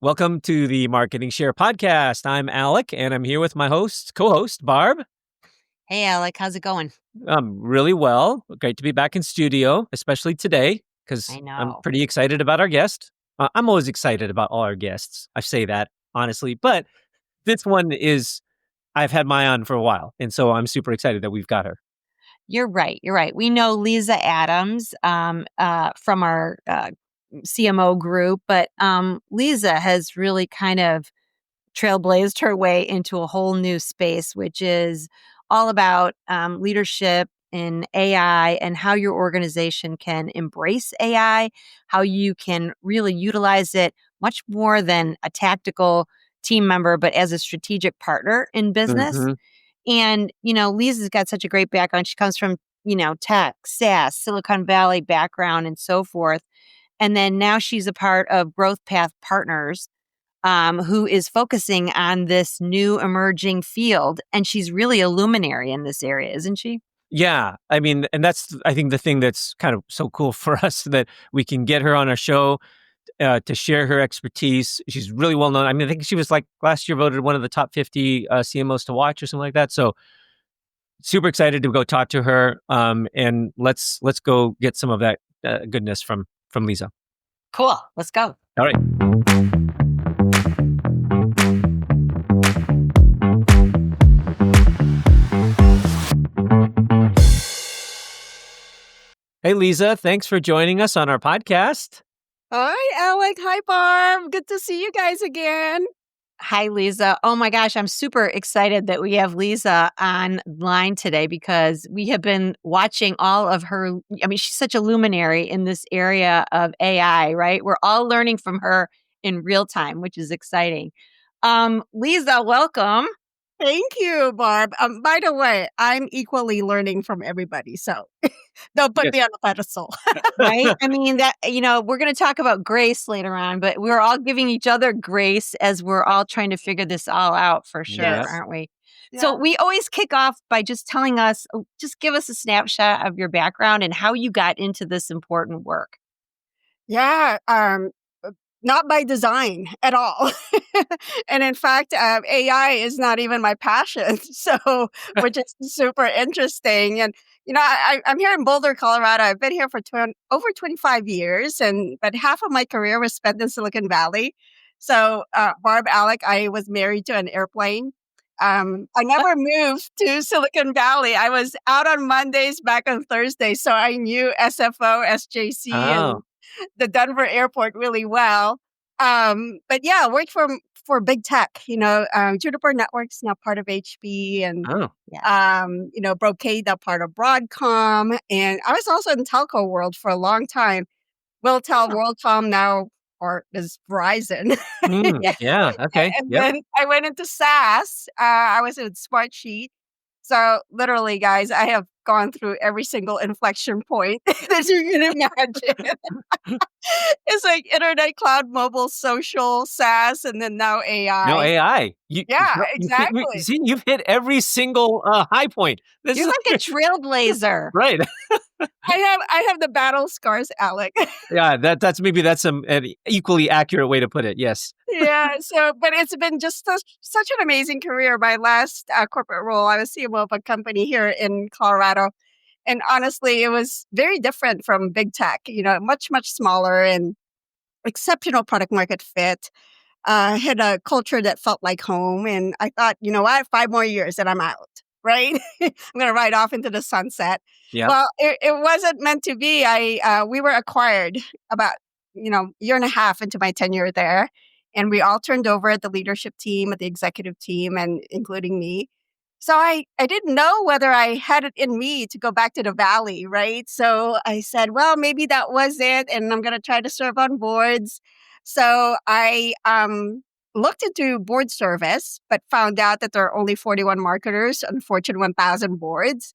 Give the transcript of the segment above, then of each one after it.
Welcome to the Marketing Share podcast. I'm Alec, and I'm here with my co-host, Barb. Hey, Alec, how's it going? Really well. Great to be back in studio, especially today, because I'm pretty excited about our guest. I'm always excited about all our guests. I say that, honestly. But this one I've had my eye on for a while, and so I'm super excited that we've got her. You're right. We know Liza Adams from our CMO group, but Liza has really kind of trailblazed her way into a whole new space, which is all about leadership in AI and how your organization can embrace AI, how you can really utilize it much more than a tactical team member, but as a strategic partner in business. Mm-hmm. And, Lisa's got such a great background. She comes from, tech, SaaS, Silicon Valley background and so forth. And then now she's a part of Growth Path Partners, who is focusing on this new emerging field. And she's really a luminary in this area, isn't she? Yeah. I mean, and that's, I think, the thing that's kind of so cool for us that we can get her on our show to share her expertise. She's really well known. I mean, I think she was last year voted one of the top 50 CMOs to watch or something like that. So super excited to go talk to her. And let's go get some of that goodness from Liza. Cool. Let's go. All right. Hey, Liza, thanks for joining us on our podcast. Hi, Alec. Hi, Barb. Good to see you guys again. Hi, Liza. Oh my gosh, I'm super excited that we have Liza online today because we have been watching all of her. I mean, she's such a luminary in this area of AI, right? We're all learning from her in real time, which is exciting. Liza, welcome. Thank you, Barb. By the way, I'm equally learning from everybody, so don't put me on the pedestal. Right? I mean, we're going to talk about grace later on, but we're all giving each other grace as we're all trying to figure this all out for sure, aren't we? Yeah. So we always kick off by just telling us, just give us a snapshot of your background and how you got into this important work. Yeah. Not by design at all. And in fact, AI is not even my passion. So, which is super interesting. And, I'm here in Boulder, Colorado. I've been here for over 25 years, but half of my career was spent in Silicon Valley. So, Barb, Alec, I was married to an airplane. I never moved to Silicon Valley. I was out on Mondays, back on Thursdays. So I knew SFO, SJC, and the Denver airport really well. But yeah, I worked for big tech, Juniper Networks, now part of HP, and, Brocade, now part of Broadcom. And I was also in telco world for a long time. WorldCom now, or is Verizon. Yeah. Okay. And then I went into SaaS. I was in Smartsheet. So literally, guys, I have gone through every single inflection point that you can imagine. It's like internet, cloud, mobile, social, SaaS, and then now AI. No, AI. Exactly. You've hit every single high point. You're like a trailblazer. Right. I have the battle scars, Alec. Yeah, that's an equally accurate way to put it. Yes. Yeah. But it's been just such an amazing career. My last corporate role, I was CMO of a company here in Colorado. And honestly, it was very different from big tech, much, much smaller and exceptional product market fit. Had a culture that felt like home. And I thought, I have 5 more years and I'm out, right? I'm going to ride off into the sunset. Yep. Well, it wasn't meant to be. We were acquired about, year and a half into my tenure there. And we all turned over at the leadership team, at the executive team, and including me. So I didn't know whether I had it in me to go back to the Valley, right? So I said, well, maybe that was it. And I'm going to try to serve on boards. So I looked into board service, but found out that there are only 41 marketers on Fortune 1000 boards.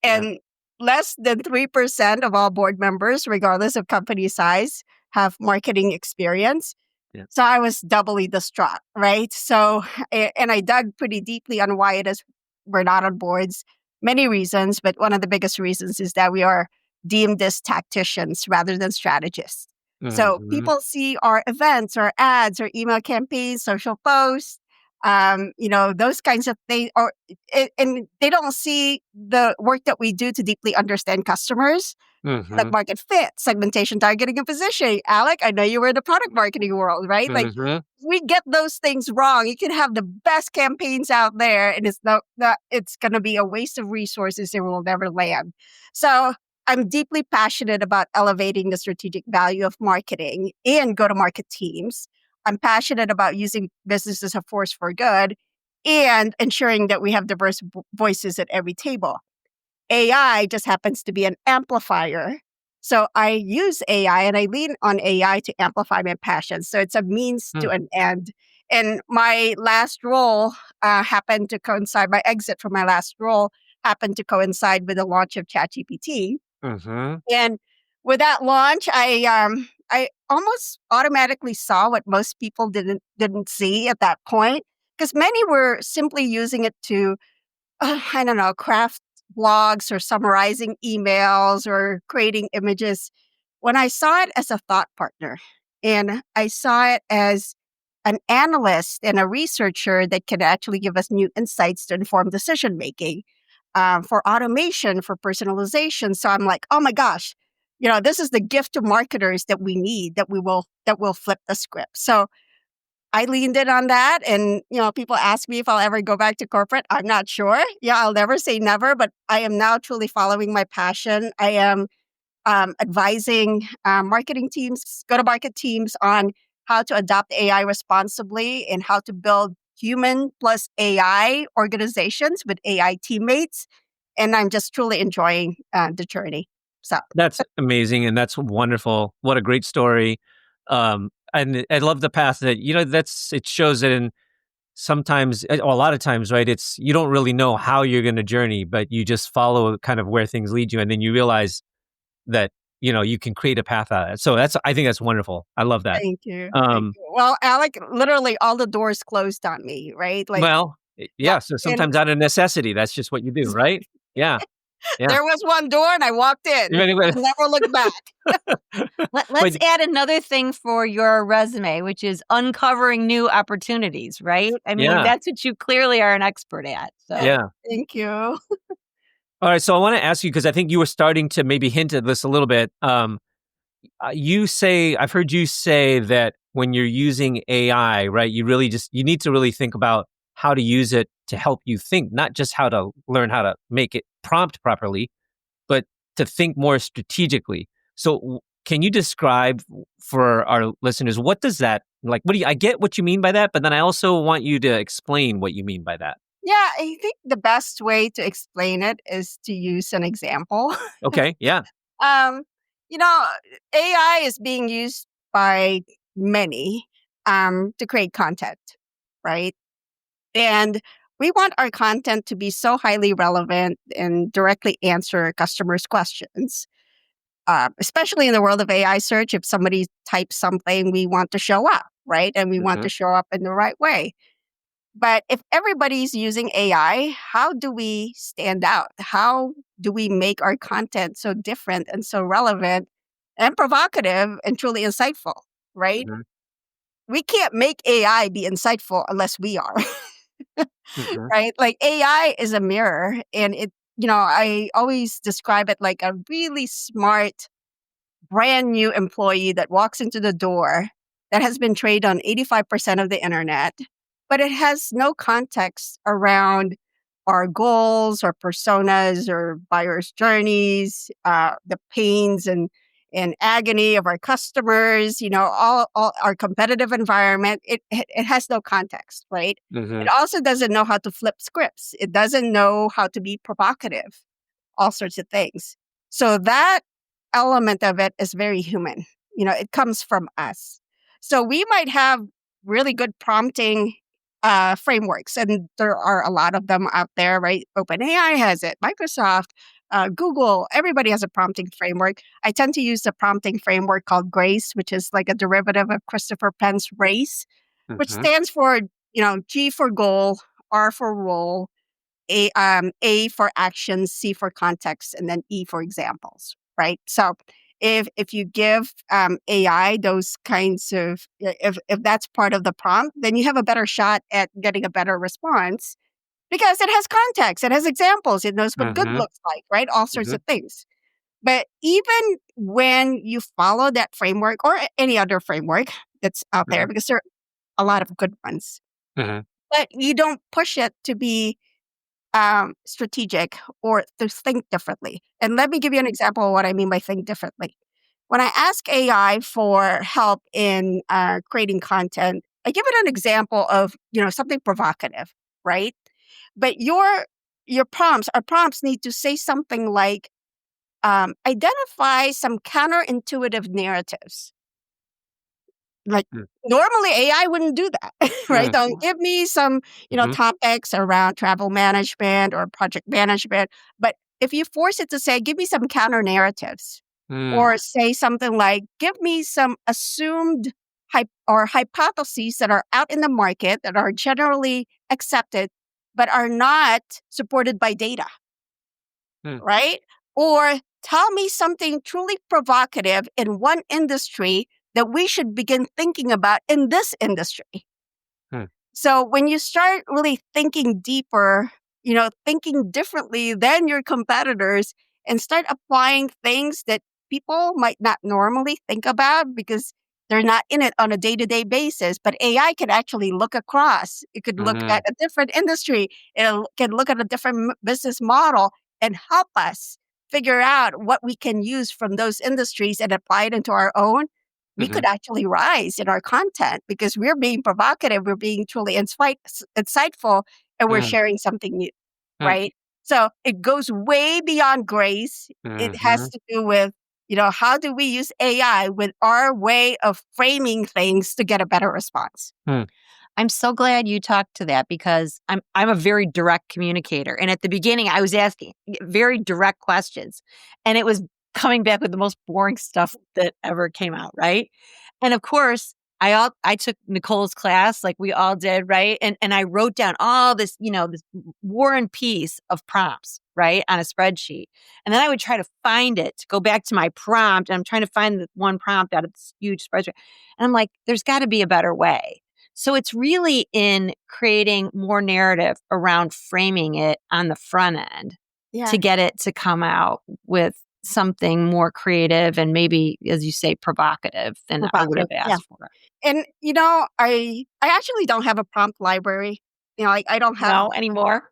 And less than 3% of all board members, regardless of company size, have marketing experience. Yeah. So I was doubly distraught, right? So, and I dug pretty deeply on why it is we're not on boards. Many reasons, but one of the biggest reasons is that we are deemed as tacticians rather than strategists. So Mhm. people see our events, our ads, our email campaigns, social posts, those kinds of things, and they don't see the work that we do to deeply understand customers, product Mhm. market fit, segmentation, targeting, and positioning. Alec, I know you were in the product marketing world, right? Like Mhm. we get those things wrong. You can have the best campaigns out there, and it's going to be a waste of resources. It will never land. So I'm deeply passionate about elevating the strategic value of marketing and go-to-market teams. I'm passionate about using business as a force for good and ensuring that we have diverse voices at every table. AI just happens to be an amplifier. So I use AI and I lean on AI to amplify my passions. So it's a means to Mm. an end. And my last role happened to coincide, my exit from my last role happened to coincide with the launch of ChatGPT. Mhm. And with that launch, I almost automatically saw what most people didn't see at that point, because many were simply using it to I don't know, craft blogs or summarizing emails or creating images. When I saw it as a thought partner and I saw it as an analyst and a researcher that can actually give us new insights to inform decision making, for automation, for personalization. So I'm like, oh my gosh, this is the gift to marketers that we need, that will flip the script. So I leaned in on that. And, people ask me if I'll ever go back to corporate. I'm not sure. Yeah, I'll never say never, but I am now truly following my passion. I am advising marketing teams, go to market teams on how to adopt AI responsibly and how to build human plus AI organizations with AI teammates. And I'm just truly enjoying the journey. So, That's amazing, and that's wonderful. What a great story. And I love the path that, it shows that in sometimes, a lot of times, right, it's you don't really know how you're gonna journey, but you just follow kind of where things lead you, and then you realize that, you can create a path out of it. So I think that's wonderful. I love that. thank you. Thank Um, you. Well, Alec, literally all the doors closed on me, right? Like, well, yeah, yeah, so and sometimes out of necessity, that's just what you do, right? Yeah, yeah. there was one door and I walked in Anyway, and never looked back. but Let's add another thing for your resume, which is uncovering new opportunities, right? I mean, yeah, that's what you clearly are an expert at. So, yeah. Thank you. All right, so I wanna ask you, because I think you were starting to maybe hint at this a little bit. I've heard you say that when you're using AI, right, you need to really think about how to use it to help you think, not just how to learn how to make it prompt properly, but to think more strategically. So, can you describe for our listeners, what does that like? I get what you mean by that, but then I also want you to explain what you mean by that. Yeah, I think the best way to explain it is to use an example. Okay, yeah. um, you know, AI is being used by many to create content, right? And we want our content to be so highly relevant and directly answer customers' questions. Especially in the world of AI search, if somebody types something, we want to show up, right? And we want Hmm. to show up in the right way. But if everybody's using AI, how do we stand out? How do we make our content so different and so relevant and provocative and truly insightful, right? Hmm. We can't make AI be insightful unless we are, Hmm. right? Like AI is a mirror and I always describe it like a really smart brand new employee that walks into the door that has been trained on 85% of the internet, but it has no context around our goals or personas or buyers' journeys, the pains and agony of our customers, all our competitive environment. It has no context, right? Hmm. It also doesn't know how to flip scripts. It doesn't know how to be provocative, all sorts of things. So that element of it is very human. It comes from us. So we might have really good prompting frameworks, and there are a lot of them out there, right? OpenAI has it, Microsoft, Google, everybody has a prompting framework. I tend to use the prompting framework called GRACE, which is like a derivative of Christopher Penn's RACE, which Hmm. stands for, G for goal, R for role, A for action, C for context, and then E for examples, right? So if you give AI those kinds of, if that's part of the prompt, then you have a better shot at getting a better response because it has context, it has examples, it knows what good Mm-hmm. looks like, right? All sorts Mm-hmm. of things. But even when you follow that framework or any other framework that's out there, because there are a lot of good ones, Mm-hmm. but you don't push it to be strategic or to think differently. And let me give you an example of what I mean by think differently. When I ask AI for help in creating content, I give it an example of something provocative, right? But your prompts need to say something like identify some counterintuitive narratives. Like normally AI wouldn't do that, right? Don't give me some, Mm-hmm. topics around travel management or project management. But if you force it to say, give me some counter narratives, or say something like, give me some assumed or hypotheses that are out in the market that are generally accepted, but are not supported by data, right? Or tell me something truly provocative in one industry that we should begin thinking about in this industry. So when you start really thinking deeper, thinking differently than your competitors and start applying things that people might not normally think about because they're not in it on a day-to-day basis, but AI can actually look across. It could look at a different industry. It can look at a different business model and help us figure out what we can use from those industries and apply it into our own. We could actually rise in our content because we're being provocative, we're being truly insightful, and we're sharing something new, right? So it goes way beyond grace. It has to do with, how do we use AI with our way of framing things to get a better response? I'm so glad you talked to that because I'm a very direct communicator. And at the beginning, I was asking very direct questions, and it was coming back with the most boring stuff that ever came out, right? And of course, I took Nicole's class like we all did, right? And I wrote down all this, this war and peace of prompts, right, on a spreadsheet. And then I would try to find it to go back to my prompt. And I'm trying to find the one prompt out of this huge spreadsheet. And I'm like, there's got to be a better way. So it's really in creating more narrative around framing it on the front end to get it to come out with something more creative and maybe, as you say, provocative than I would have asked for. And I actually don't have a prompt library. I don't have anymore.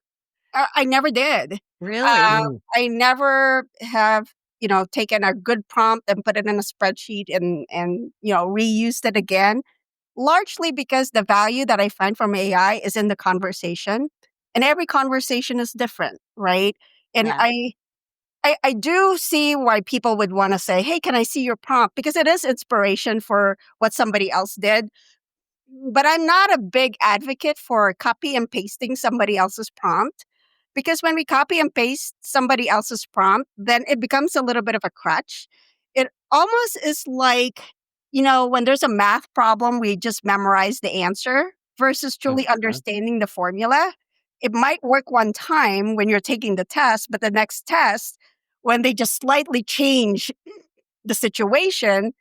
I never did. Really? I never have taken a good prompt and put it in a spreadsheet and reused it again. Largely because the value that I find from AI is in the conversation, and every conversation is different, right? And Yeah. I do see why people would want to say, hey, can I see your prompt? Because it is inspiration for what somebody else did. But I'm not a big advocate for copy and pasting somebody else's prompt. Because when we copy and paste somebody else's prompt, then it becomes a little bit of a crutch. It almost is like, when there's a math problem, we just memorize the answer versus truly understanding the formula. It might work one time when you're taking the test, but the next test, when they just slightly change the situation,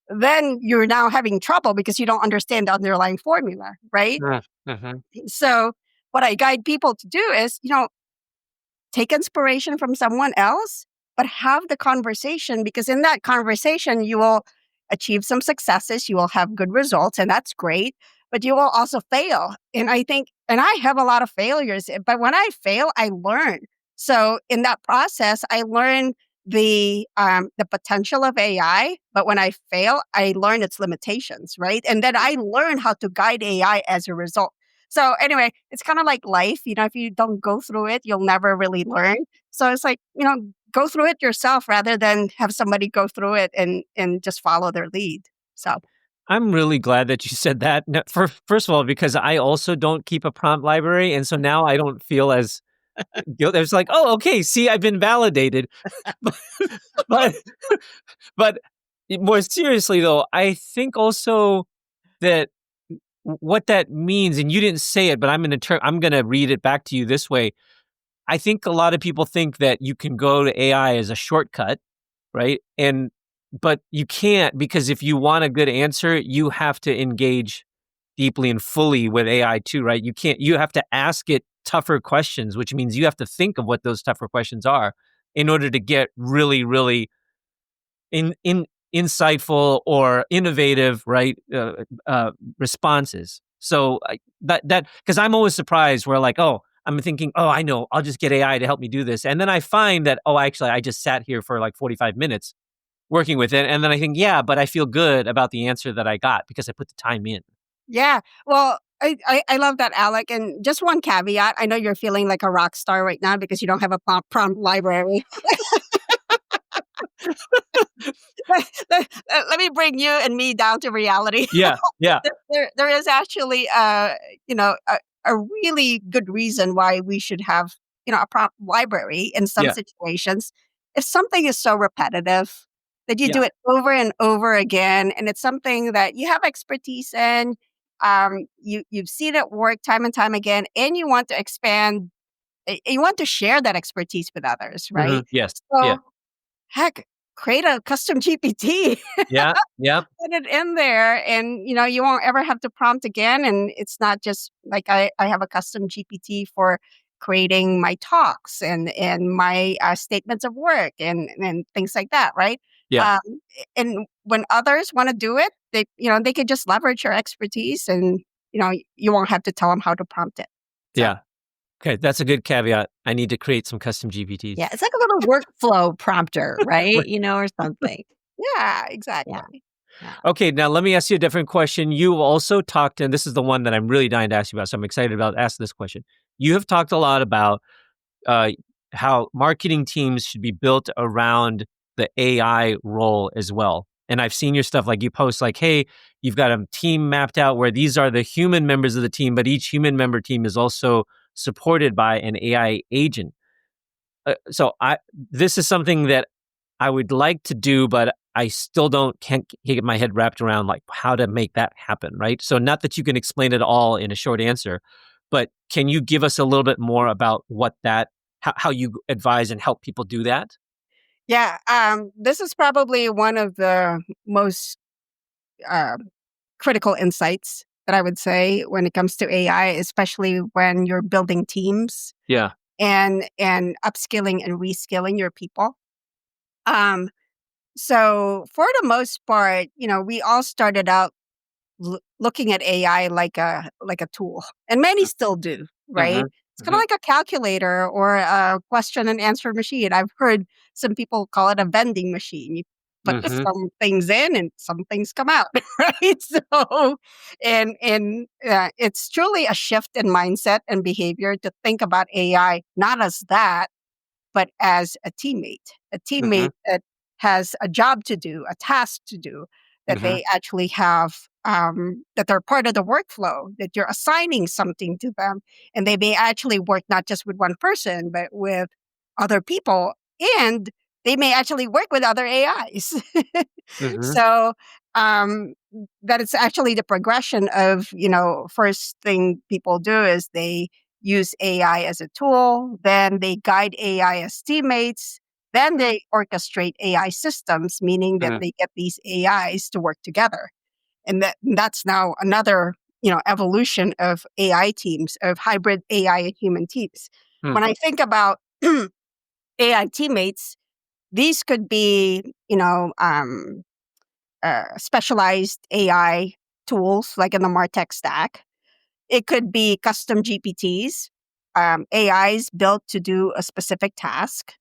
then you're now having trouble because you don't understand the underlying formula, right? So what I guide people to do is, take inspiration from someone else, but have the conversation, because in that conversation, you will achieve some successes, you will have good results, and that's great, but you will also fail. And I have a lot of failures, but when I fail, I learn. So in that process, I learn the potential of AI, but when I fail, I learn its limitations, right? And then I learn how to guide AI as a result. So anyway, it's kind of like life. If you don't go through it, you'll never really learn. So it's like, go through it yourself rather than have somebody go through it and just follow their lead. So I'm really glad that you said that. First of all, because I also don't keep a prompt library, and so now I don't feel as guilty. It's like, oh, okay, see, I've been validated. but but more seriously, though, I think also that what that means, and you didn't say it, but I'm gonna read it back to you this way. I think a lot of people think that you can go to AI as a shortcut, right? And but you can't, because if you want a good answer, you have to engage deeply and fully with AI too, right? You have to ask it tougher questions, which means you have to think of what those tougher questions are in order to get really, really insightful or innovative, right? Responses. So that because I'm always surprised where like, oh, I'm thinking, oh, I know, I'll just get AI to help me do this. And then I find that, oh, actually, I just sat here for like 45 minutes working with it. And then I think, yeah, but I feel good about the answer that I got because I put the time in. Yeah. Well, I love that, Alec. And just one caveat. I know you're feeling like a rock star right now because you don't have a prompt library. Let me bring you and me down to reality. Yeah. Yeah. There is actually, a really good reason why we should have, a prompt library in some Yeah. situations. If something is so repetitive that you Yeah. do it over and over again, and it's something that you have expertise in, you've seen it work time and time again, and you want to expand, you want to share that expertise with others, right? Yes. Yeah. So, heck, create a custom GPT. Yeah. Yeah. Put it in there, and you won't ever have to prompt again. And it's not just like I have a custom GPT for creating my talks and my statements of work and things like that, right? Yeah. And when others want to do it, they could just leverage your expertise, and you won't have to tell them how to prompt it. So, Yeah. Okay, that's a good caveat. I need to create some custom GPTs. Yeah, it's like a little workflow prompter, right? Or something. yeah, exactly. Yeah. Okay, now let me ask you a different question. You also talked, and this is the one that I'm really dying to ask you about, so I'm excited about asking this question. You have talked a lot about how marketing teams should be built around the AI role as well. And I've seen your stuff, like you post like, hey, you've got a team mapped out where these are the human members of the team, but each human member team is also supported by an AI agent. So this is something that I would like to do, but I still can't get my head wrapped around like how to make that happen, right? So not that you can explain it all in a short answer, but can you give us a little bit more about how you advise and help people do that? Yeah, this is probably one of the most uh, critical insights that I would say when it comes to AI, especially when you're building teams Yeah. and upskilling and reskilling your people. So for the most part, we all started out looking at AI like a tool, and many still do, right? Mm-hmm. It's kind of like a calculator or a question and answer machine. I've heard some people call it a vending machine. You put Mm-hmm. some things in, and some things come out, right? So, and it's truly a shift in mindset and behavior to think about AI not as that, but as a Mm-hmm. teammate that has a job to do, a task to do, that Mm-hmm. they actually have, that they're part of the workflow, that you're assigning something to them. And they may actually work not just with one person, but with other people. And they may actually work with other AIs. Mm-hmm. So, that it's actually the progression of, first thing people do is they use AI as a tool, then they guide AI as teammates, then they orchestrate AI systems, meaning that Mm-hmm. they get these AIs to work together. And that's now another, evolution of AI teams, of hybrid AI and human teams. Mm-hmm. When I think about AI teammates, these could be, specialized AI tools like in the MarTech stack. It could be custom GPTs, AIs built to do a specific task.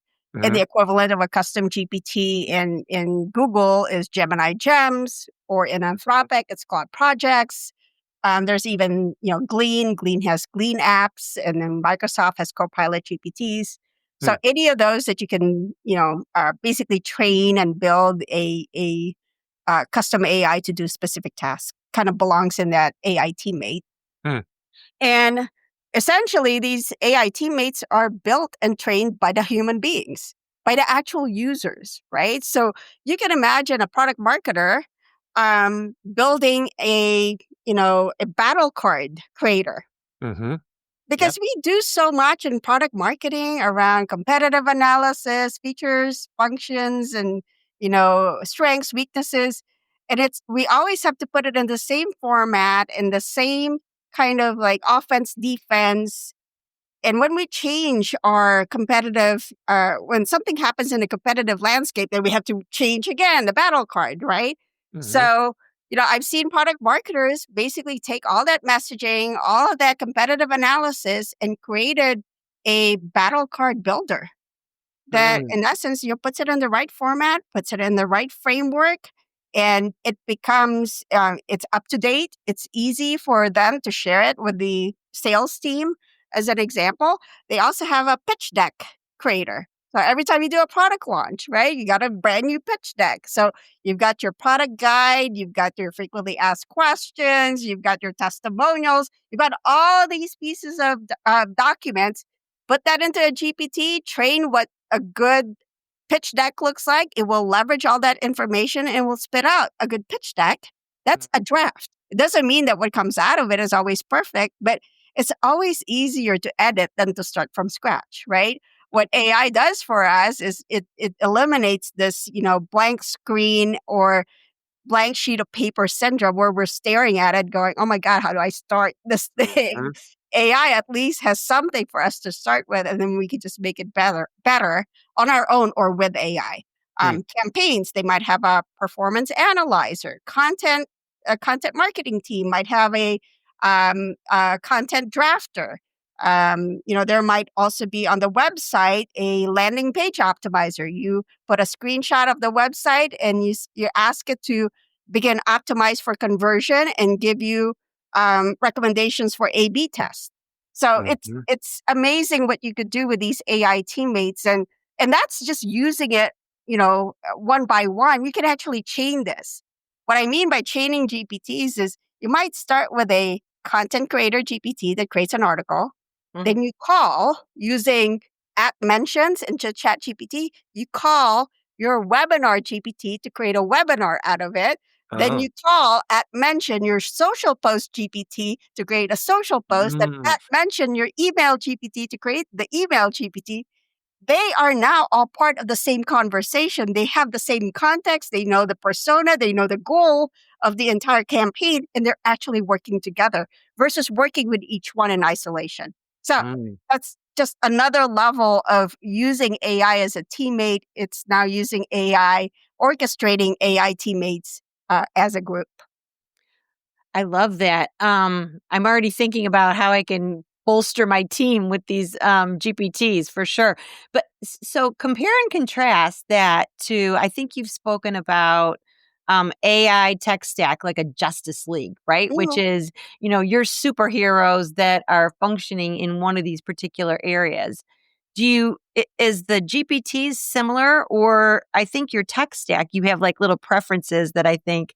And the equivalent of a custom GPT in Google is Gemini Gems, or in Anthropic, it's Claude Projects. There's even, Glean. Glean has Glean apps, and then Microsoft has Copilot GPTs. So any of those that you can, basically train and build a custom AI to do specific tasks kind of belongs in that AI teammate. Mm-hmm. And essentially, these AI teammates are built and trained by the human beings, by the actual users, right? So you can imagine a product marketer building a battle card creator. Mm-hmm. Because we do so much in product marketing around competitive analysis, features, functions, and strengths, weaknesses. And we always have to put it in the same format, in the same kind of like offense, defense. And when we change our competitive, when something happens in a competitive landscape, then we have to change again the battle card, right? So, I've seen product marketers basically take all that messaging, all of that competitive analysis, and created a battle card builder that, in essence, puts it in the right format, puts it in the right framework, and it becomes it's up to date. It's easy for them to share it with the sales team. As an example, they also have a pitch deck creator. So every time you do a product launch, right, you got a brand new pitch deck. So you've got your product guide, you've got your frequently asked questions, you've got your testimonials, you've got all these pieces of documents. Put that into a GPT, train what a good pitch deck looks like. It will leverage all that information and will spit out a good pitch deck. That's a draft. It doesn't mean that what comes out of it is always perfect, but it's always easier to edit than to start from scratch, right? What AI does for us is it eliminates this, blank screen or blank sheet of paper syndrome where we're staring at it going, oh my God, how do I start this thing? AI at least has something for us to start with, and then we can just make it better on our own or with AI. Campaigns, they might have a performance analyzer. A content marketing team might have a content drafter. There might also be on the website a landing page optimizer. You put a screenshot of the website and you ask it to begin optimize for conversion and give you recommendations for A/B tests. So it's amazing what you could do with these AI teammates, and that's just using it, one by one. You can actually chain this. What I mean by chaining GPTs is you might start with a content creator GPT that creates an article. Then you call using @mentions into ChatGPT. You call your webinar GPT to create a webinar out of it. Then you call @mention your social post GPT to create a social post. And @mention your email GPT to create the email GPT. They are now all part of the same conversation. They have the same context. They know the persona. They know the goal of the entire campaign, and they're actually working together versus working with each one in isolation. So that's just another level of using AI as a teammate. It's now using AI, orchestrating AI teammates as a group. I love that. I'm already thinking about how I can bolster my team with these GPTs for sure. But so compare and contrast that to, I think you've spoken about AI tech stack, like a Justice League, right? Which is, your superheroes that are functioning in one of these particular areas. Is the GPTs similar, or I think your tech stack, you have like little preferences that I think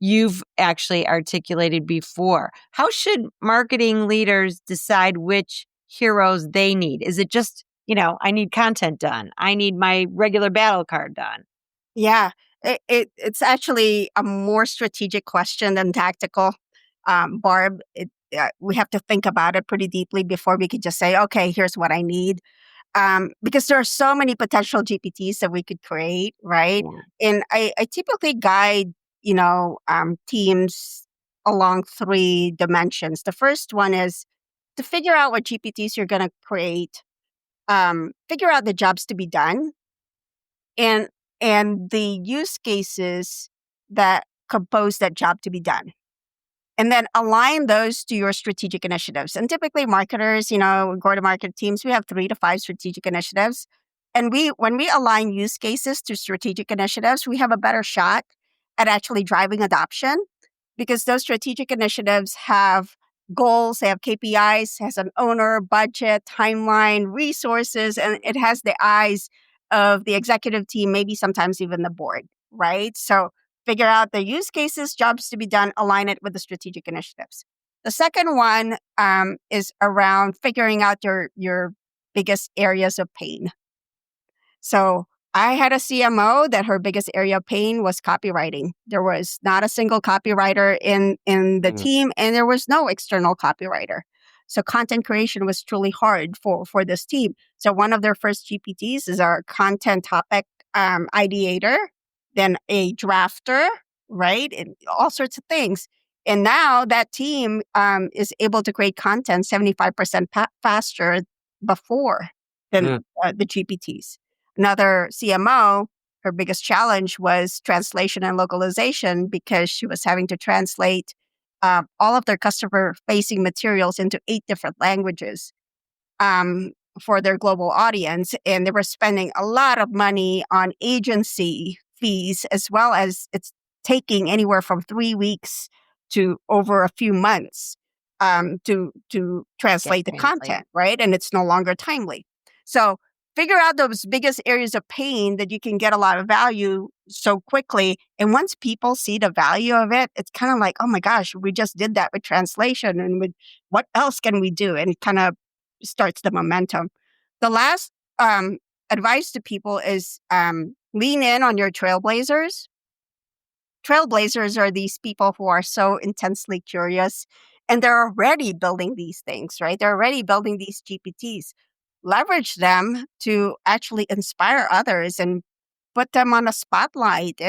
you've actually articulated before. How should marketing leaders decide which heroes they need? Is it just, I need content done, I need my regular battle card done? Yeah, it's actually a more strategic question than tactical. Barb, we have to think about it pretty deeply before we could just say, okay, here's what I need. Because there are so many potential GPTs that we could create, right? Yeah. And I typically guide, teams along 3 dimensions. The first one is to figure out what GPTs you're going to create, figure out the jobs to be done, and the use cases that compose that job to be done. And then align those to your strategic initiatives. And typically marketers, go-to-market teams, we have 3 to 5 strategic initiatives. And when we align use cases to strategic initiatives, we have a better shot at actually driving adoption, because those strategic initiatives have goals, they have KPIs, has an owner, budget, timeline, resources, and it has the eyes of the executive team, maybe sometimes even the board, right? So figure out the use cases, jobs to be done, align it with the strategic initiatives. The second one is around figuring out your biggest areas of pain. So I had a CMO that her biggest area of pain was copywriting. There was not a single copywriter in the team, and there was no external copywriter. So content creation was truly hard for this team. So one of their first GPTs is our content topic ideator. then a drafter, right? And all sorts of things. And now that team is able to create content 75% faster before than the GPTs. Another CMO, her biggest challenge was translation and localization because she was having to translate all of their customer-facing materials into 8 different languages for their global audience. And they were spending a lot of money on agency fees, as well as it's taking anywhere from 3 weeks to over a few months to translate the content, right? And it's no longer timely. So figure out those biggest areas of pain that you can get a lot of value so quickly. And once people see the value of it, it's kind of like, oh my gosh, we just did that with translation. And with what else can we do? And it kind of starts the momentum. The last advice to people is lean in on your trailblazers. Trailblazers are these people who are so intensely curious, and they're already building these things, right? They're already building these GPTs. Leverage them to actually inspire others and put them on a spotlight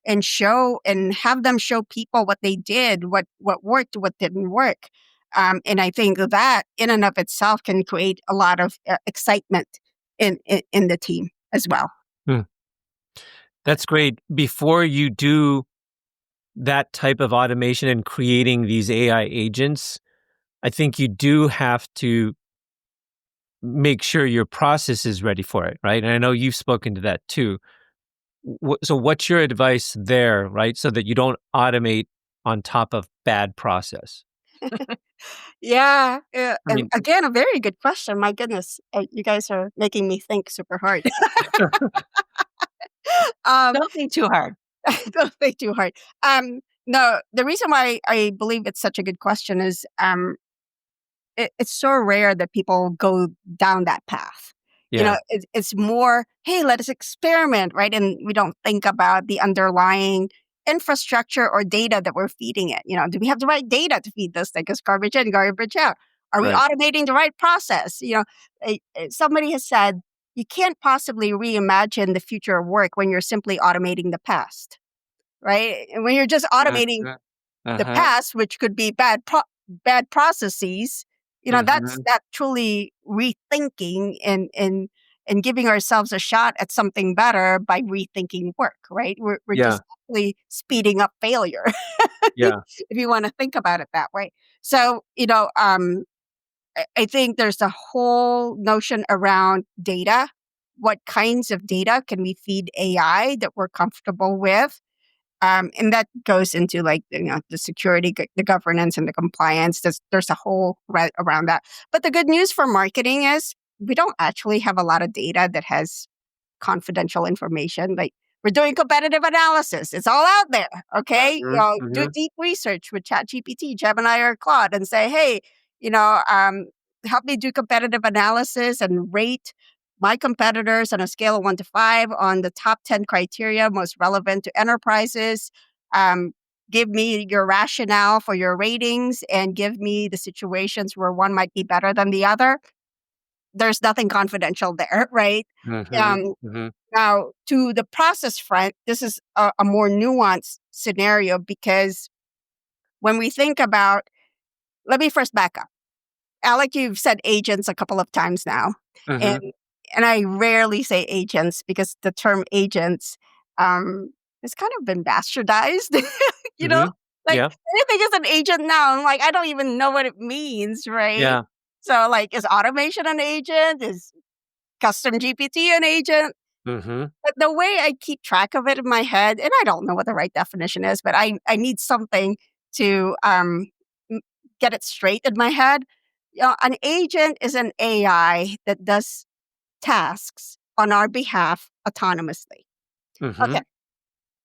and show and have them show people what they did, what worked, what didn't work. And I think that in and of itself can create a lot of excitement in the team as well. That's great. Before you do that type of automation and creating these AI agents, I think you do have to make sure your process is ready for it, right? And I know you've spoken to that too. So what's your advice there, right? So that you don't automate on top of bad process. Yeah. I And mean, again, a very good question. My goodness, you guys are making me think super hard. Don't think too hard. Don't think too hard. No, the reason why I believe it's such a good question is it's so rare that people go down that path. You know, it's more, hey, let us experiment, right? And we don't think about the underlying infrastructure or data that we're feeding it. You know, do we have the right data to feed this thing? Because garbage in, garbage out. Are we automating the right process? You know, somebody has said, you can't possibly reimagine the future of work when you're simply automating the past, right? And when you're just automating the past, which could be bad processes, you know, that's not truly rethinking and giving ourselves a shot at something better by rethinking work, right? We're just actually speeding up failure. If you want to think about it that way. So, you know, I think there's a whole notion around data. What kinds of data can we feed AI that we're comfortable with? And that goes into like, you know, the security, the governance and the compliance. There's a whole right around that. But the good news for marketing is we don't actually have a lot of data that has confidential information. Like we're doing competitive analysis. It's all out there. Okay. You know, do deep research with ChatGPT, Gemini or Claude and say, hey, you know, help me do competitive analysis and rate my competitors on a scale of 1 to 5 on the top 10 criteria most relevant to enterprises. Give me your rationale for your ratings and give me the situations where one might be better than the other. There's nothing confidential there, right? Now, to the process front, this is a more nuanced scenario because when we think about, let me first back up. Alec, you've said agents a couple of times now. And I rarely say agents because the term agents has kind of been bastardized, you know? Like anything is an agent now. I'm like, I don't even know what it means, right? So like, is automation an agent? Is custom GPT an agent? But the way I keep track of it in my head, and I don't know what the right definition is, but I need something to get it straight in my head. You know, an agent is an AI that does tasks on our behalf autonomously. Okay.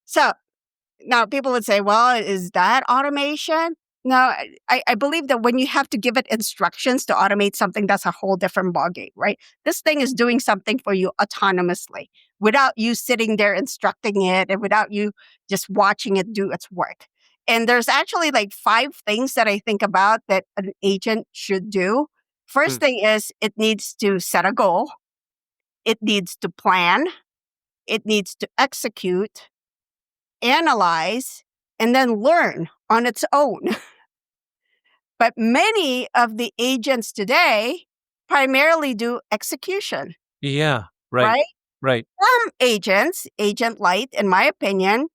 So now people would say, well, is that automation? No, I believe that when you have to give it instructions to automate something, that's a whole different ballgame, right? This thing is doing something for you autonomously without you sitting there instructing it and without you just watching it do its work. And there's actually like 5 things that I think about that an agent should do. First thing is it needs to set a goal. It needs to plan. It needs to execute. analyze, and then learn on its own. But many of the agents today primarily do execution, Yeah. Right. right? Right. Some agents, Agent Light, in my opinion,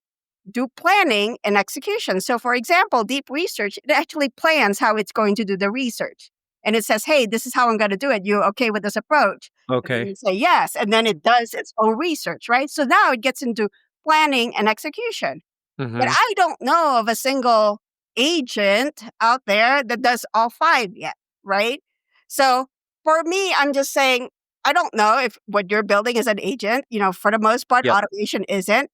do planning and execution. So, for example, deep research, it actually plans how it's going to do the research. And it says, hey, this is how I'm going to do it. You okay with this approach? And then Okay. you say yes. And then it does its own research, right? So now it gets into planning and execution. But Mm-hmm. I don't know of a single agent out there that does all five yet, right? So for me, I'm just saying, I don't know if what you're building is an agent. For the most part, Yep. automation isn't.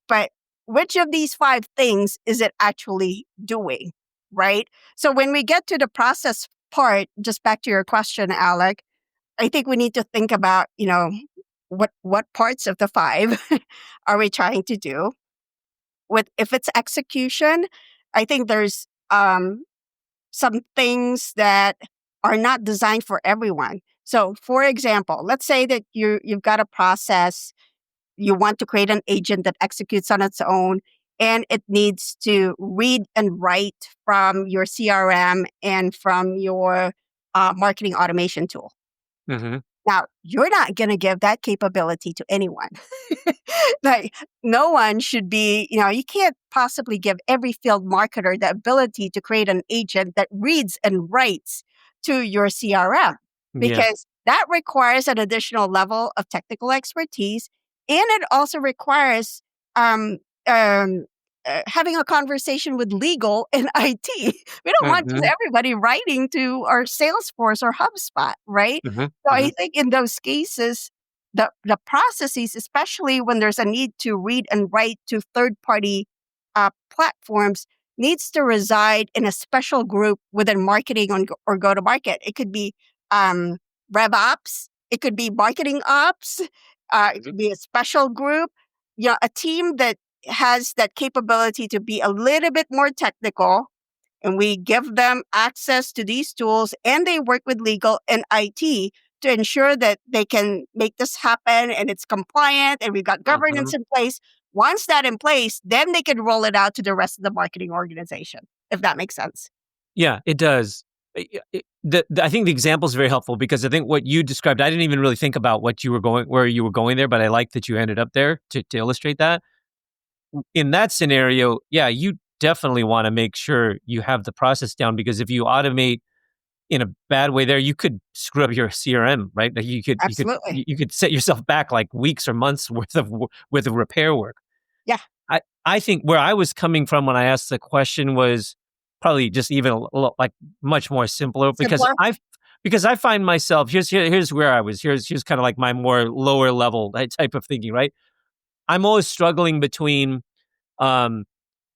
But which of these five things is it actually doing, right? So when we get to the process part, just back to your question, Alec, I think we need to think about, what parts of the five are we trying to do? If it's execution, I think there's some things that are not designed for everyone. So, for example, let's say that you've got a process, you want to create an agent that executes on its own, and it needs to read and write from your CRM and from your marketing automation tool. Mm-hmm. Now, you're not going to give that capability to anyone. Like, no one should be, you can't possibly give every field marketer the ability to create an agent that reads and writes to your CRM Yeah. because that requires an additional level of technical expertise. And it also requires um, um, having a conversation with legal and IT. We don't want just Mm-hmm. everybody writing to our Salesforce or HubSpot, right? Mm-hmm. So Mm-hmm. I think in those cases, the processes, especially when there's a need to read and write to third-party platforms, needs to reside in a special group within marketing or go-to-market. It could be rev ops, it could be marketing ops, it could be a special group, a team that has that capability to be a little bit more technical, and we give them access to these tools, and they work with legal and IT to ensure that they can make this happen and it's compliant and we've got Mm-hmm. governance in place. Once that in place, then they can roll it out to the rest of the marketing organization, if that makes sense. Yeah, it does. I think the example is very helpful because I think what you described, I didn't even really think about where you were going there, but I like that you ended up there to illustrate that. In that scenario, yeah, you definitely want to make sure you have the process down because if you automate in a bad way there, you could screw up your CRM, right? Like Absolutely. you could set yourself back like weeks or months worth of repair work. Yeah. I think where I was coming from when I asked the question was probably just even like much more simpler Simpler. because I find myself here's where I was. Here's kind of like my more lower level type of thinking, right? I'm always struggling between um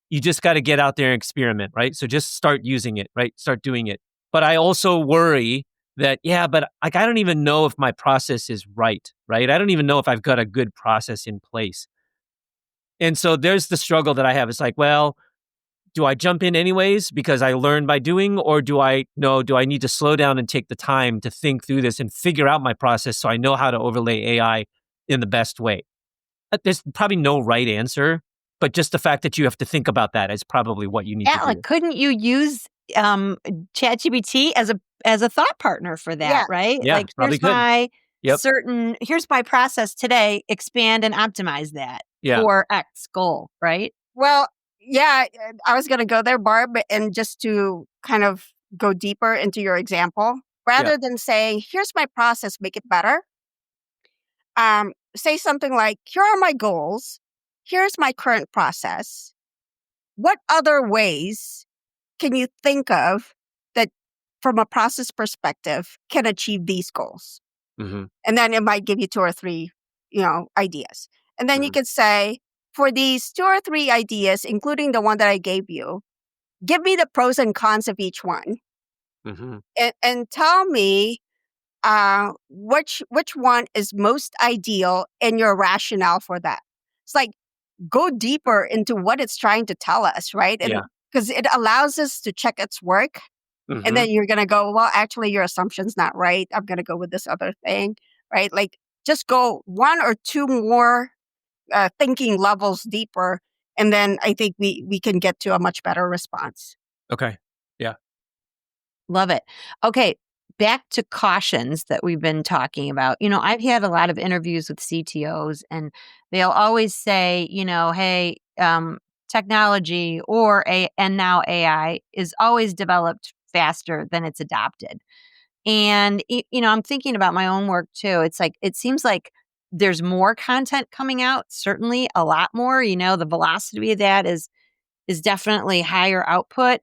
you just got to get out there and experiment, right? So just start using it, right? Start doing it. But I also worry that, yeah, but like, I don't even know if my process is right? I don't even know if I've got a good process in place. And so there's the struggle that I have. It's like, well, do I jump in anyways because I learned by doing, or do I need to slow down and take the time to think through this and figure out my process so I know how to overlay AI in the best way? There's probably no right answer, but just the fact that you have to think about that is probably what you need to Alec, do. couldn't you use ChatGPT as a thought partner for that, Yeah. right? Yeah, Like probably could. Yep. here's my process today, expand and optimize that Yeah. for X goal, right? Well, yeah, I was going to go there, Barb, and just to kind of go deeper into your example, Yeah. rather than saying, here's my process, make it better, say something like, here are my goals, here's my current process. What other ways can you think of that, from a process perspective, can achieve these goals? Mm-hmm. And then it might give you two or three, ideas. And then you Mm-hmm. could say, for these two or three ideas, including the one that I gave you, give me the pros and cons of each one, Mm-hmm. and tell me which one is most ideal and your rationale for that. It's like, go deeper into what it's trying to tell us, right? And Yeah. because it allows us to check its work. And Mm-hmm. then you're going to go, well, actually, your assumption's not right. I'm going to go with this other thing, right? Like, just go one or two more thinking levels deeper And then I think we can get to a much better response. Okay. Yeah. Love it. Okay. Back to cautions that we've been talking about. I've had a lot of interviews with CTOs, and they'll always say, hey, technology and now AI is always developed faster than it's adopted. And, I'm thinking about my own work too. It's like, it seems like there's more content coming out, certainly a lot more. The velocity of that is definitely higher output.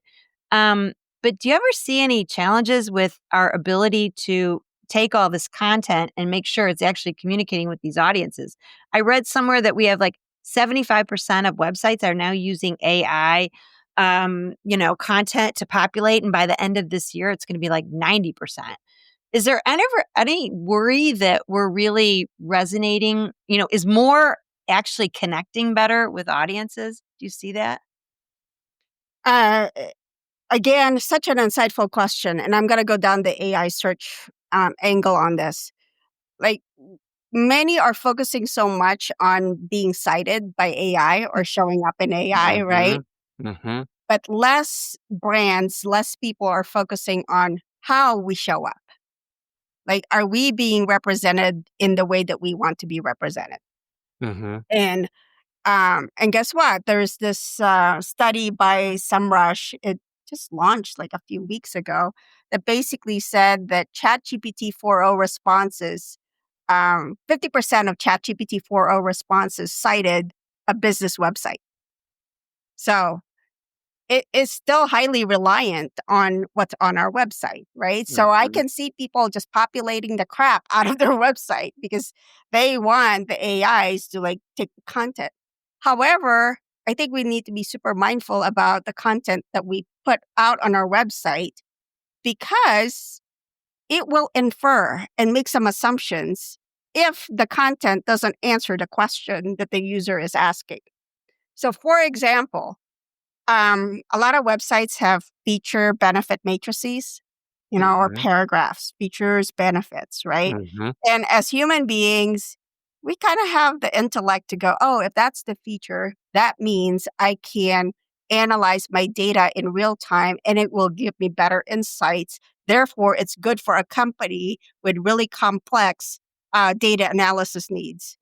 But do you ever see any challenges with our ability to take all this content and make sure it's actually communicating with these audiences? I read somewhere that we have like 75% of websites are now using AI, content to populate. And by the end of this year, it's going to be like 90%. Is there any worry that we're really resonating? Is more actually connecting better with audiences? Do you see that? Uh, Again, such an insightful question, and I'm going to go down the AI search angle on this. Like, many are focusing so much on being cited by AI or showing up in AI, right? Mm-hmm. But less brands, less people are focusing on how we show up. Like, are we being represented in the way that we want to be represented? Mm-hmm. And guess what? There's this study by SEMrush. It just launched like a few weeks ago that basically said that ChatGPT 4.0 responses, 50% of ChatGPT 4.0 responses cited a business website. So it is still highly reliant on what's on our website, right? So I can see people just populating the crap out of their website because they want the AIs to like take the content. However, I think we need to be super mindful about the content that we put out on our website because it will infer and make some assumptions if the content doesn't answer the question that the user is asking. So, for example, a lot of websites have feature benefit matrices, or paragraphs, features, benefits, right? Mm-hmm. And as human beings, we kind of have the intellect to go, oh, if that's the feature, that means I can analyze my data in real time and it will give me better insights. Therefore, it's good for a company with really complex data analysis needs.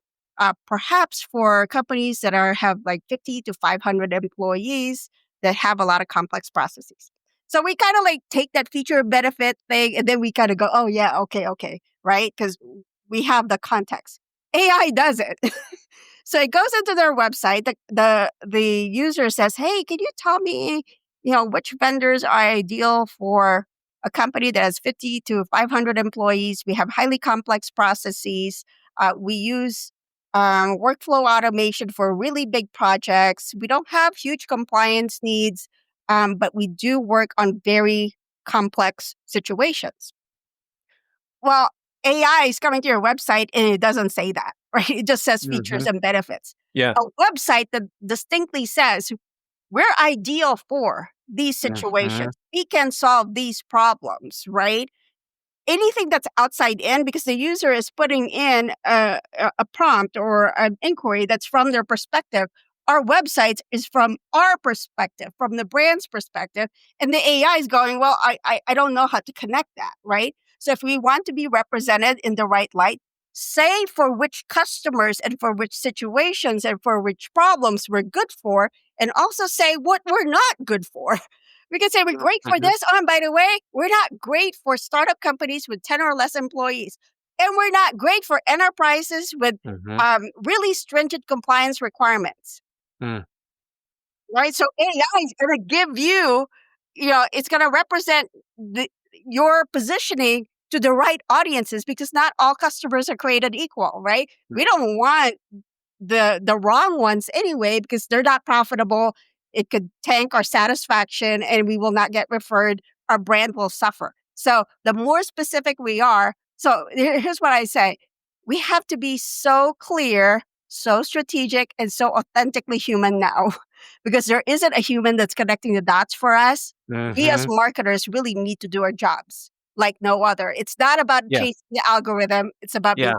Perhaps for companies that have like 50 to 500 employees that have a lot of complex processes. So we kind of like take that feature benefit thing and then we kind of go, oh yeah, okay, right? Because we have the context. AI does it. So it goes into their website. The user says, hey, can you tell me, which vendors are ideal for a company that has 50 to 500 employees? We have highly complex processes. We use workflow automation for really big projects. We don't have huge compliance needs, but we do work on very complex situations. Well, AI is coming to your website and it doesn't say that, right? It just says features and benefits. Yeah. A website that distinctly says, we're ideal for these situations. We can solve these problems, right? Anything that's outside in, because the user is putting in a prompt or an inquiry that's from their perspective. Our website is from our perspective, from the brand's perspective. And the AI is going, well, I don't know how to connect that, right? So if we want to be represented in the right light, say for which customers and for which situations and for which problems we're good for, and also say what we're not good for. We can say we're great for this. Oh, and by the way, we're not great for startup companies with 10 or less employees. And we're not great for enterprises with really stringent compliance requirements. Right? So AI is going to give you, it's going to represent your positioning to the right audiences because not all customers are created equal, right? We don't want the wrong ones anyway because they're not profitable. It could tank our satisfaction and we will not get referred. Our brand will suffer. So the more specific we are, so here's what I say. We have to be so clear, so strategic, and so authentically human now because there isn't a human that's connecting the dots for us. We as marketers really need to do our jobs like no other. It's not about chasing the algorithm. It's about being.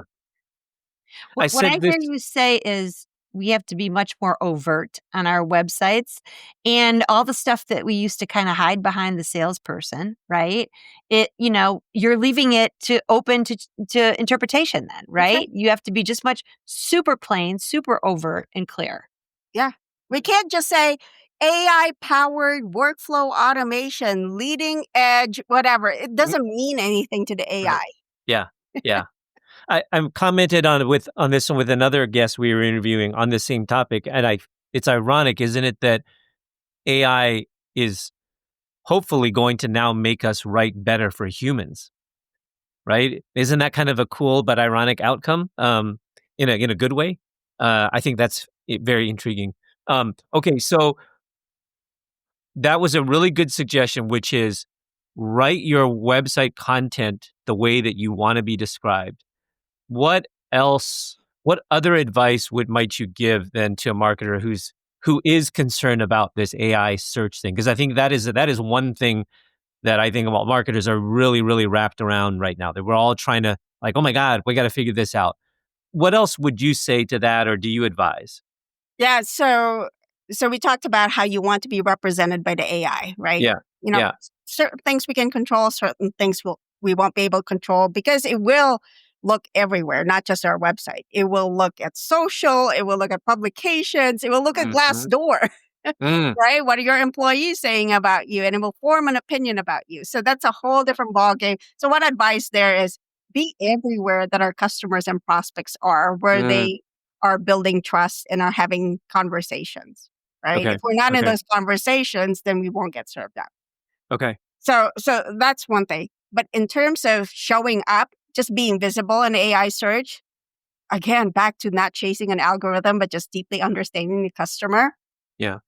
What I hear you say is we have to be much more overt on our websites, and all the stuff that we used to kind of hide behind the salesperson, right? You're leaving it open to interpretation then, right? You have to be just much super plain, super overt and clear. Yeah. We can't just say AI-powered workflow automation, leading edge, whatever. It doesn't mean anything to the AI. Right. Yeah. Yeah. I'm commented on this one with another guest we were interviewing on the same topic, and it's ironic, isn't it, that AI is hopefully going to now make us write better for humans, right? Isn't that kind of a cool but ironic outcome, in a good way? I think that's very intriguing. Okay, so that was a really good suggestion, which is write your website content the way that you want to be described. What other advice might you give then to a marketer who is concerned about this AI search thing? Because I think that is one thing that I think about marketers are really, really wrapped around right now, that we're all trying to, like, oh my God, we got to figure this out. What else would you say to that, or do you advise? Yeah, so we talked about how you want to be represented by the AI, right? Yeah. Yeah. Certain things we can control, certain things we won't be able to control, because it will look everywhere, not just our website. It will look at social, it will look at publications, it will look at Glassdoor, right? What are your employees saying about you? And it will form an opinion about you. So that's a whole different ballgame. So what advice there is, be everywhere that our customers and prospects are, where they are building trust and are having conversations, right? Okay. If we're not in those conversations, then we won't get served up. Okay. So that's one thing. But in terms of showing up, just being visible in AI search, again, back to not chasing an algorithm, but just deeply understanding the customer. Yeah.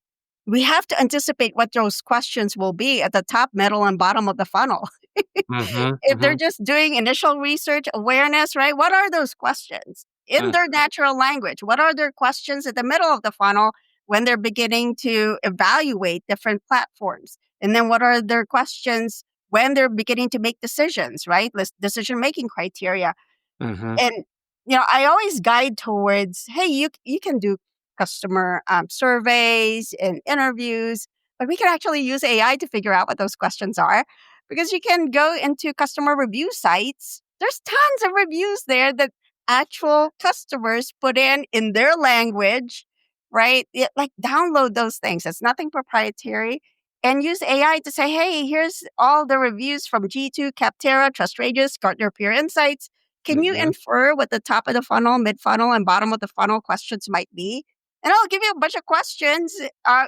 We have to anticipate what those questions will be at the top, middle, and bottom of the funnel. If they're just doing initial research awareness, right? What are those questions in their natural language? What are their questions at the middle of the funnel when they're beginning to evaluate different platforms? And then what are their questions when they're beginning to make decisions, right? Decision-making criteria. And, I always guide towards, hey, you can do customer surveys and interviews, but we can actually use AI to figure out what those questions are, because you can go into customer review sites. There's tons of reviews there that actual customers put in their language, right? Like, download those things. It's nothing proprietary. And use AI to say, hey, here's all the reviews from G2, Capterra, TrustRadius, Gartner Peer Insights. Can you infer what the top of the funnel, mid-funnel, and bottom of the funnel questions might be? And I'll give you a bunch of questions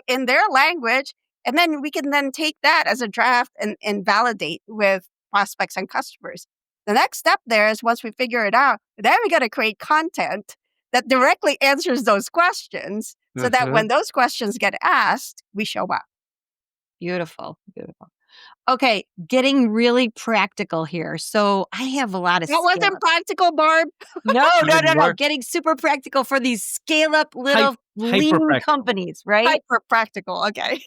in their language, and then we can then take that as a draft and validate with prospects and customers. The next step there is, once we figure it out, then we got to create content that directly answers those questions, so that when those questions get asked, we show up. Beautiful. Beautiful. Okay, getting really practical here. So I have a lot of That wasn't practical, Barb. No. Getting super practical for these scale-up little lean companies, right? Hyper practical. Okay.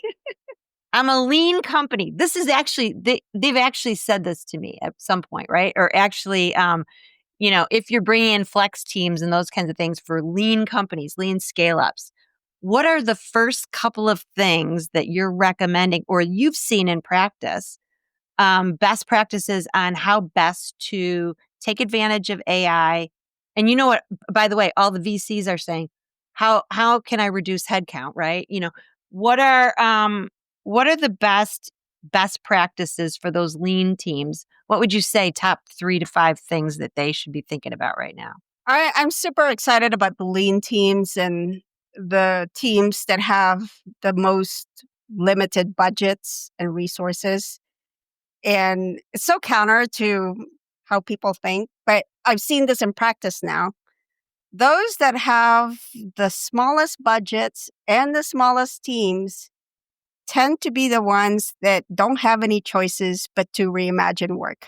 I'm a lean company. This is actually, they've actually said this to me at some point, right? Or actually, if you're bringing in flex teams and those kinds of things for lean companies, lean scale-ups, what are the first couple of things that you're recommending or you've seen in practice, best practices on how best to take advantage of AI? And you know what, by the way, all the VCs are saying, how can I reduce headcount, right? What are the best practices for those lean teams? What would you say top 3 to 5 things that they should be thinking about right now? I'm super excited about the lean teams and the teams that have the most limited budgets and resources. And it's so counter to how people think, but I've seen this in practice now. Those that have the smallest budgets and the smallest teams tend to be the ones that don't have any choices but to reimagine work.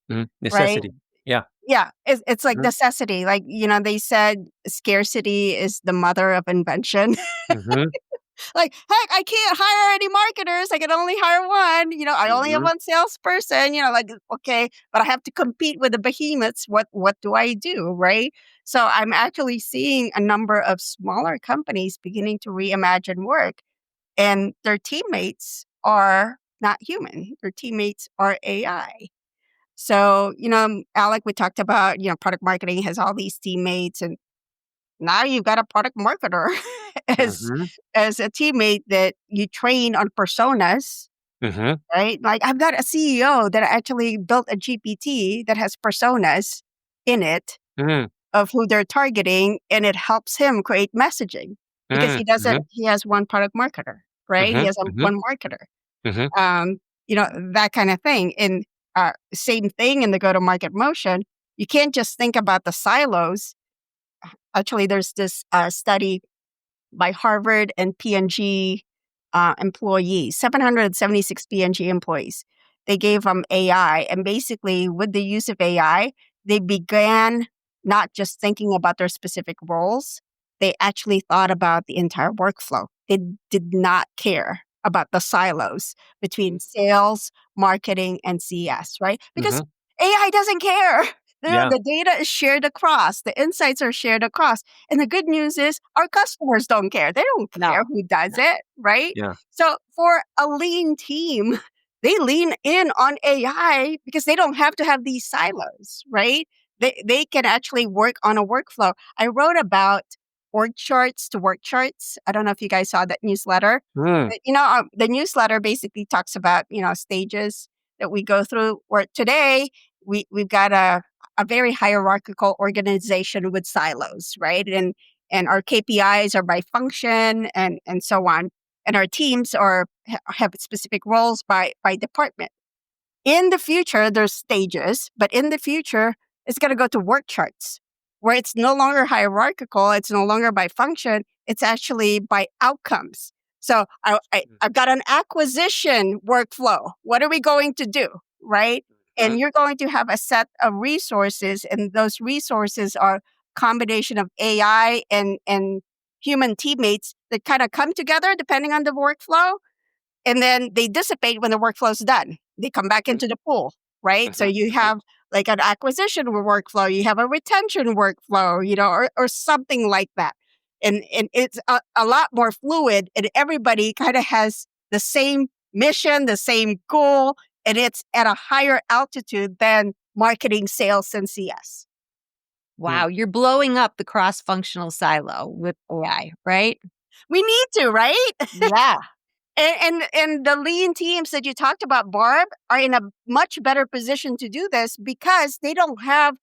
Necessity. Right? Yeah. Yeah, it's like necessity. Like, they said scarcity is the mother of invention. Like, heck, I can't hire any marketers. I can only hire one. I only have one salesperson. Like, okay, but I have to compete with the behemoths. What do I do, right? So I'm actually seeing a number of smaller companies beginning to reimagine work, and their teammates are not human. Their teammates are AI. So, Alec, we talked about, product marketing has all these teammates, and now you've got a product marketer as as a teammate that you train on personas, right? Like, I've got a CEO that actually built a GPT that has personas in it of who they're targeting, and it helps him create messaging because he has one product marketer, right? He has one marketer. That kind of thing. And same thing in the go-to-market motion. You can't just think about the silos. Actually, there's this study by Harvard and P&G employees, 776 P&G employees. They gave them AI, and basically with the use of AI, they began not just thinking about their specific roles, they actually thought about the entire workflow. They did not care about the silos between sales, marketing, and CS, right? Because AI doesn't care. The data is shared across. The insights are shared across. And the good news is our customers don't care. They don't care who does it, right? Yeah. So for a lean team, they lean in on AI because they don't have to have these silos, right? They can actually work on a workflow. I wrote about org charts to work charts. I don't know if you guys saw that newsletter. But, the newsletter basically talks about, stages that we go through, where today we've got a very hierarchical organization with silos, right? And our KPIs are by function and so on. And our teams have specific roles by department. In the future, there's stages, but in the future, it's going to go to work charts, where it's no longer hierarchical. It's no longer by function. It's actually by outcomes. So I've got an acquisition workflow. What are we going to do, right? And you're going to have a set of resources, and those resources are a combination of AI and human teammates that kind of come together depending on the workflow, and then they dissipate when the workflow's done. They come back into the pool, right? So you have like an acquisition workflow, you have a retention workflow, or something like that. And it's a lot more fluid, and everybody kind of has the same mission, the same goal, and it's at a higher altitude than marketing, sales, and CS. Wow, you're blowing up the cross-functional silo with AI, right? We need to, right? Yeah. And the lean teams that you talked about, Barb, are in a much better position to do this because they don't have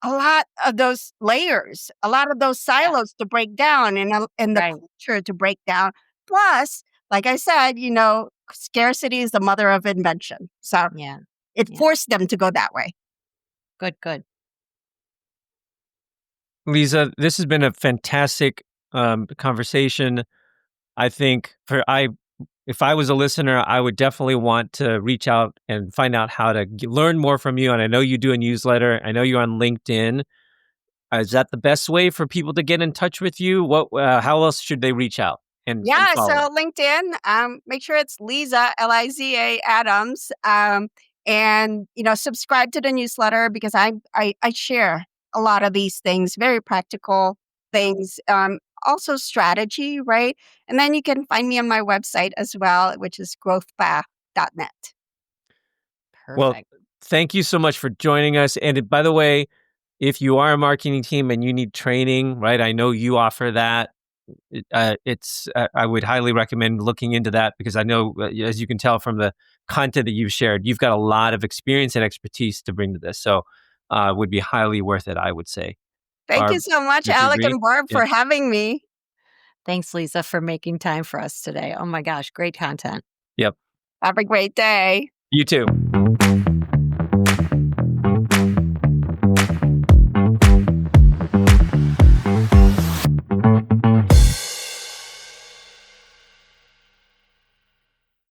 a lot of those layers, a lot of those silos to break down, and the culture to break down. Plus, like I said, scarcity is the mother of invention. So it forced them to go that way. Good. Liza, this has been a fantastic conversation. I think if I was a listener, I would definitely want to reach out and find out how to learn more from you. And I know you do a newsletter. I know you're on LinkedIn. Is that the best way for people to get in touch with you? How else should they reach out? And follow? So LinkedIn, make sure it's Liza, Liza Adams, and subscribe to the newsletter because I share a lot of these things, very practical things, also strategy, right? And then you can find me on my website as well, which is growthpath.net. Perfect. Well, thank you so much for joining us. And by the way, if you are a marketing team and you need training, right? I know you offer that. I would highly recommend looking into that because I know, as you can tell from the content that you've shared, you've got a lot of experience and expertise to bring to this. So it would be highly worth it, I would say. Thank Barb, you so much, Alec and Barb, for having me. Thanks, Liza, for making time for us today. Oh my gosh, great content. Yep. Have a great day. You too.